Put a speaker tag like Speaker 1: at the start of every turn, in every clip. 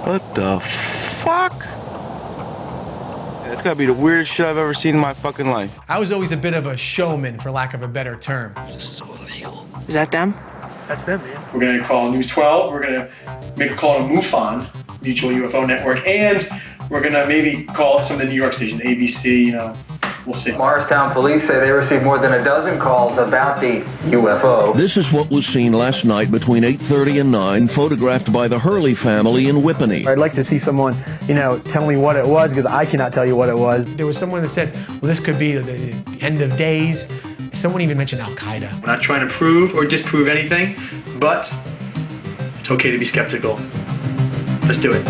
Speaker 1: What the fuck? It's gotta be the weirdest shit I've ever seen in my fucking life.
Speaker 2: I was always a bit of a showman, for lack of a better term.
Speaker 3: This is so illegal.
Speaker 4: Is that them?
Speaker 2: That's them, man.
Speaker 5: We're going to call News 12. We're going to make a call to MUFON, Mutual UFO Network, and we're going to maybe call some of the New York stations, ABC, you know, we'll see.
Speaker 6: Morristown police say they received more than a dozen calls about the UFO.
Speaker 7: This is what was seen last night between 8:30 and 9, photographed by the Hurley family in Whippany.
Speaker 8: I'd like to see someone, you know, tell me what it was, because I cannot tell you what it was.
Speaker 2: There was someone that said, well, this could be the end of days. Someone even mentioned Al-Qaeda.
Speaker 5: We're not trying to prove or disprove anything, but it's okay to be skeptical. Let's do it.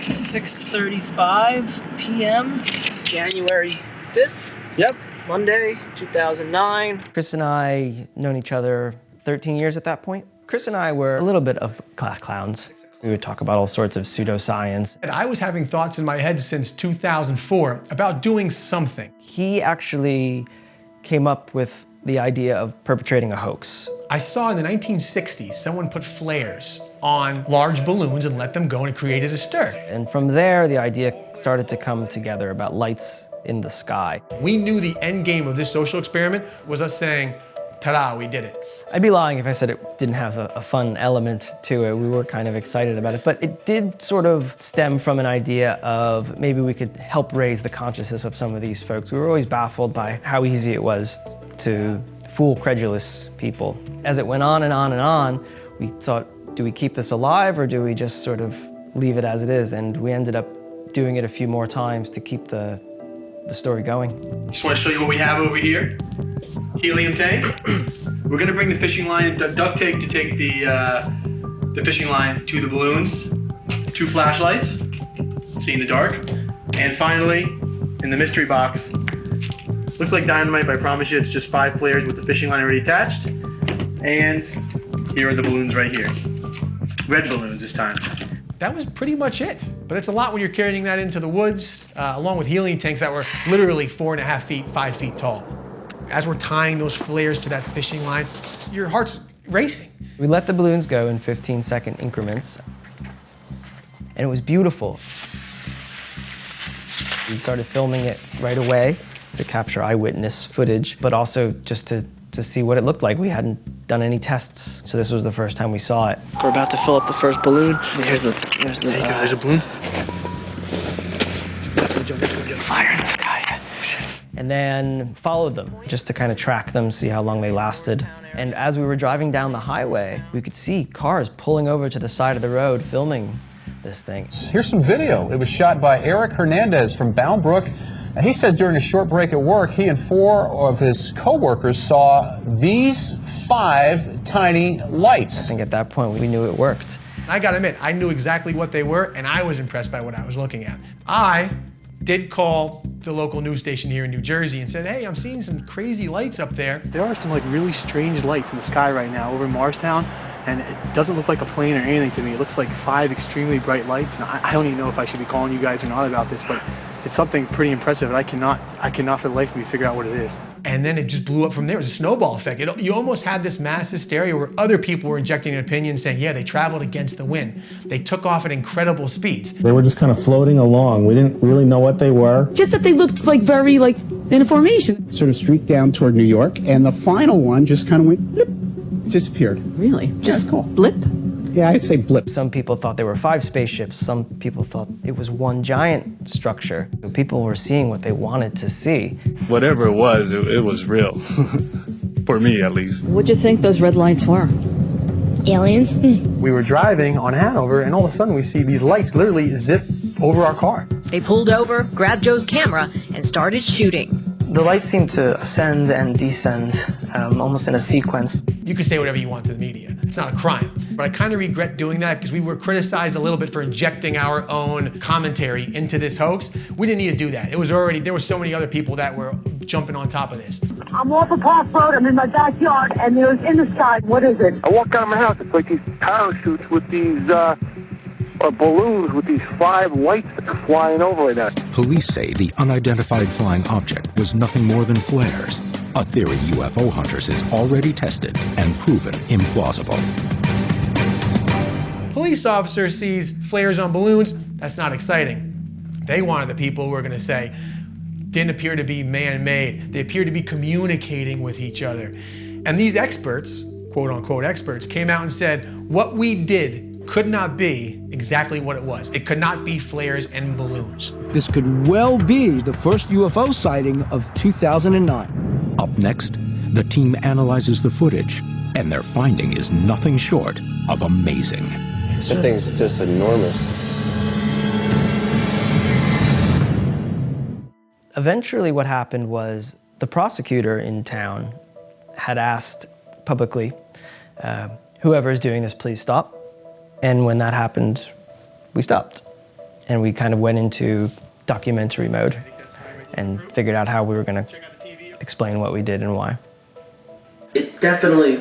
Speaker 4: 6:35 p.m. It's January 5th. Yep. Monday, 2009.
Speaker 9: Chris and I known each other 13 years at that point. Chris and I were a little bit of class clowns. We would talk about all sorts of pseudoscience.
Speaker 2: And I was having thoughts in my head since 2004 about doing something.
Speaker 9: He actually came up with the idea of perpetrating a hoax.
Speaker 2: I saw in the 1960s someone put flares on large balloons and let them go, and it created a stir.
Speaker 9: And from there, the idea started to come together about lights in the sky.
Speaker 2: We knew the end game of this social experiment was us saying, ta-da, we did it.
Speaker 9: I'd be lying if I said it didn't have a fun element to it. We were kind of excited about it, but it did sort of stem from an idea of maybe we could help raise the consciousness of some of these folks. We were always baffled by how easy it was to fool credulous people. As it went on and on and on, we thought, do we keep this alive or do we just sort of leave it as it is? And we ended up doing it a few more times to keep the story going.
Speaker 5: Just want to show you what we have over here. Helium tank. We're going to bring the fishing line and duct tape to take the fishing line to the balloons. 2 flashlights, see in the dark. And finally, in the mystery box, looks like dynamite, but I promise you it's just 5 flares with the fishing line already attached. And here are the balloons right here. Red balloons this time.
Speaker 2: That was pretty much it. But it's a lot when you're carrying that into the woods, along with helium tanks that were literally 4.5 feet, 5 feet tall. As we're tying those flares to that fishing line, your heart's racing.
Speaker 9: We let the balloons go in 15-second increments, and it was beautiful. We started filming it right away to capture eyewitness footage, but also just to see what it looked like. We hadn't done any tests, so this was the first time we saw it.
Speaker 4: We're about to fill up the first balloon. Here's the
Speaker 5: There you go, there's a balloon.
Speaker 4: fire in the sky.
Speaker 9: And then followed them, just to kind of track them, see how long they lasted. And as we were driving down the highway, we could see cars pulling over to the side of the road, filming this thing.
Speaker 10: Here's some video. It was shot by Eric Hernandez from Bound Brook. And he says during a short break at work, he and 4 of his co-workers saw these 5 tiny lights.
Speaker 9: I think at that point, we knew it worked.
Speaker 2: I gotta admit, I knew exactly what they were, and I was impressed by what I was looking at. I did call the local news station here in New Jersey and said, hey, I'm seeing some crazy lights up there.
Speaker 8: There are some like really strange lights in the sky right now over in Morristown, and it doesn't look like a plane or anything to me. It looks like 5 extremely bright lights, and I don't even know if I should be calling you guys or not about this, but it's something pretty impressive, and I cannot for the life of me figure out what it is.
Speaker 2: And then it just blew up from there. It was a snowball effect. You almost had this mass hysteria where other people were injecting an opinion saying, yeah, they traveled against the wind. They took off at incredible speeds.
Speaker 11: They were just kind of floating along. We didn't really know what they were.
Speaker 12: Just that they looked like very like in a formation.
Speaker 13: Sort of streaked down toward New York, and the final one just kind of went blip, disappeared.
Speaker 12: Really? Just
Speaker 13: cool.
Speaker 12: Blip?
Speaker 13: Yeah, I'd say blip.
Speaker 9: Some people thought there were 5 spaceships. Some people thought it was one giant structure. So people were seeing what they wanted to see.
Speaker 14: Whatever it was real. For me, at least.
Speaker 12: What'd you think those red lights were? Aliens?
Speaker 8: We were driving on Hanover, and all of a sudden we see these lights literally zip over our car.
Speaker 15: They pulled over, grabbed Joe's camera, and started shooting.
Speaker 4: The lights seem to ascend and descend almost in a sequence.
Speaker 2: You can say whatever you want to the media. It's not a crime. But I kind of regret doing that because we were criticized a little bit for injecting our own commentary into this hoax. We didn't need to do that. It was already, there were so many other people that were jumping on top of this.
Speaker 16: I'm off a Park Road, I'm in my backyard, and there's in the sky, what is it?
Speaker 17: I walked out of my house, it's like these parachutes with these balloons with these 5 lights that are flying over right now.
Speaker 18: Police say the unidentified flying object was nothing more than flares, a theory UFO hunters has already tested and proven implausible.
Speaker 2: police officer sees flares on balloons, that's not exciting. They wanted the people who were gonna say, didn't appear to be man-made. They appeared to be communicating with each other. And these experts, quote unquote experts, came out and said, what we did could not be exactly what it was. It could not be flares and balloons.
Speaker 3: This could well be the first UFO sighting of 2009.
Speaker 18: Up next, the team analyzes the footage, and their finding is nothing short of amazing.
Speaker 19: That thing's just enormous.
Speaker 9: Eventually what happened was the prosecutor in town had asked publicly, whoever's doing this, please stop. And when that happened, we stopped. And we kind of went into documentary mode and figured out how we were going to explain what we did and why.
Speaker 4: It definitely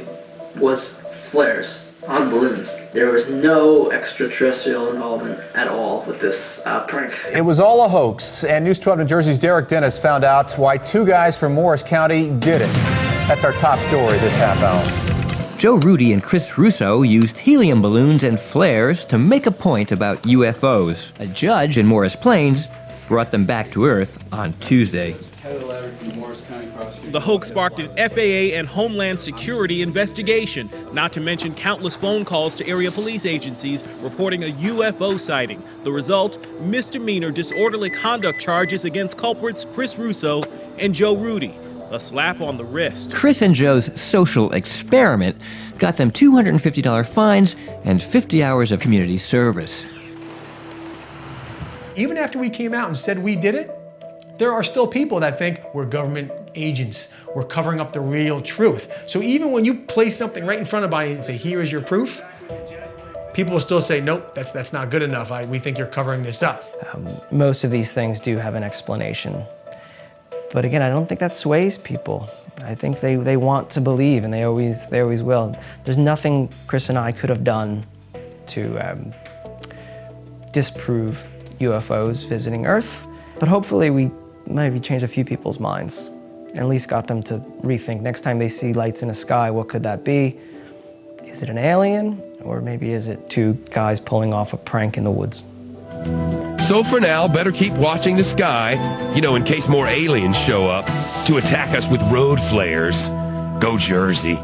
Speaker 4: was flares on balloons. There was no extraterrestrial involvement at all with this prank.
Speaker 10: It was all a hoax, and News 12 New Jersey's Derek Dennis found out why two guys from Morris County did it. That's our top story this half hour.
Speaker 20: Joe Rudy and Chris Russo used helium balloons and flares to make a point about UFOs. A judge in Morris Plains brought them back to Earth on Tuesday.
Speaker 21: The hoax sparked an FAA and Homeland Security investigation, not to mention countless phone calls to area police agencies reporting a UFO sighting. The result, misdemeanor disorderly conduct charges against culprits Chris Russo and Joe Rudy. A slap on the wrist.
Speaker 20: Chris and Joe's social experiment got them $250 fines and 50 hours of community service.
Speaker 2: Even after we came out and said we did it, there are still people that think we're government agents. We're covering up the real truth. So even when you place something right in front of somebody and say, here is your proof, people will still say, nope, that's not good enough. We think you're covering this up.
Speaker 9: Most of these things do have an explanation. But again, I don't think that sways people. I think they want to believe, and they always will. There's nothing Chris and I could have done to disprove UFOs visiting Earth, but hopefully we maybe changed a few people's minds, and at least got them to rethink. Next time they see lights in the sky, what could that be? Is it an alien, or maybe is it two guys pulling off a prank in the woods?
Speaker 22: So for now, better keep watching the sky, in case more aliens show up to attack us with road flares. Go Jersey.